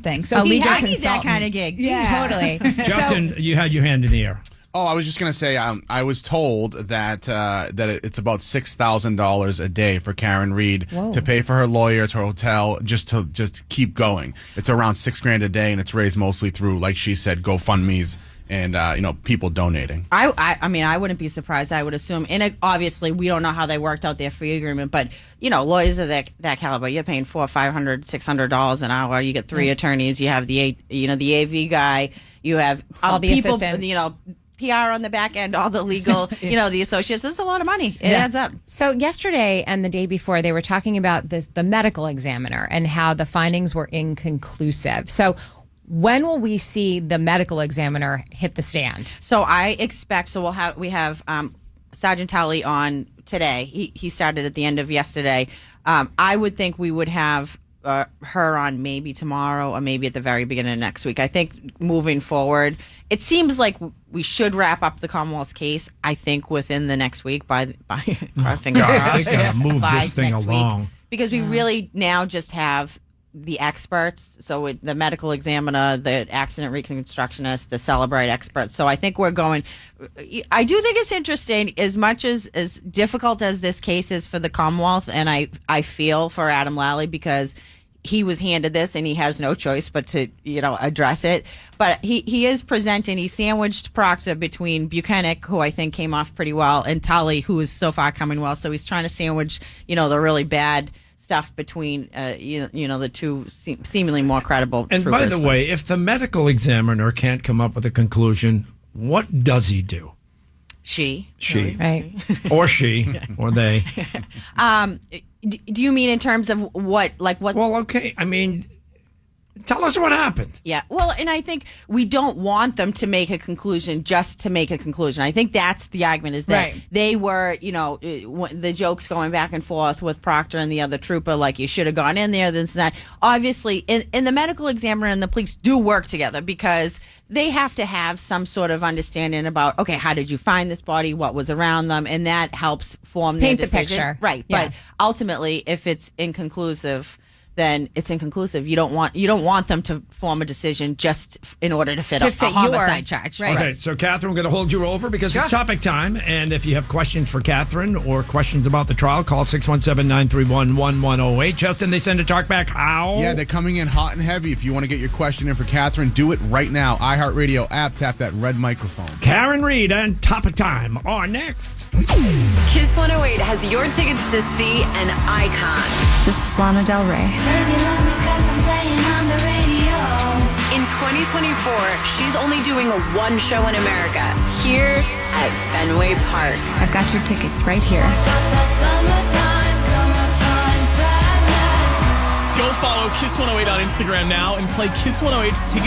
thing. So A I legal need that consultant. kind of gig. Yeah. Totally. Justin, you had your hand in the air. Oh, I was just going to say, I was told that it's about $6,000 a day for Karen Reed to pay for her lawyers, her hotel, just to keep going. It's around $6,000 a day, and it's raised mostly through, like she said, GoFundMe's and people donating. I mean, I wouldn't be surprised. I would assume, and obviously we don't know how they worked out their fee agreement, but lawyers of that caliber, you're paying $400, $500, $600 an hour. You get 3 attorneys. You have the AV guy. You have all the people, assistants. PR on the back end, all the legal, the associates. It's a lot of money. It adds up. So yesterday and the day before, they were talking about the medical examiner and how the findings were inconclusive. So when will we see the medical examiner hit the stand? So I expect, we have Sergeant Talley on today. He started at the end of yesterday. I would think we would have her on maybe tomorrow or maybe at the very beginning of next week. I think moving forward, it seems like we should wrap up the Commonwealth's case, I think, within the next week by our finger They gotta move this thing along. Because we really now just have the experts, so the medical examiner, the accident reconstructionist, the Celebrate experts. So I think I do think it's interesting, as much as difficult as this case is for the Commonwealth, and I feel for Adam Lally, because he was handed this and he has no choice but to address it. But he is presenting, he sandwiched Proctor between Buchanan, who I think came off pretty well, and Tully, who is so far coming well. So he's trying to sandwich the really bad stuff between the two seemingly more credible And troopers. by the way, if the medical examiner can't come up with a conclusion, what does he do? She. Right. Or she. Or they. Do you mean in terms of what? Well, okay. I mean, tell us what happened. Yeah. Well, and I think we don't want them to make a conclusion just to make a conclusion. I think that's the argument, is that they were, the jokes going back and forth with Proctor and the other trooper, like, you should have gone in there, this and that. Obviously, and the medical examiner and the police do work together, because they have to have some sort of understanding about, okay, how did you find this body? What was around them? And that helps form their decision. Paint the picture. Right. Yeah. But ultimately, if it's inconclusive, then it's inconclusive. You don't want them to form a decision just in order to fit a homicide charge. Right. Okay, so Catherine, we're going to hold you over because it's topic time. And if you have questions for Catherine or questions about the trial, call 617-931-1108. Justin, they send a talk back. How? Yeah, they're coming in hot and heavy. If you want to get your question in for Catherine, do it right now. iHeartRadio app, tap that red microphone. Karen Reed and Topic Time are next. Kiss 108 has your tickets to see an icon. This is Lana Del Rey. In 2024, she's only doing one show in America, here at Fenway Park. I've got your tickets right here. Go follow Kiss 108 on Instagram now and play Kiss 108's ticket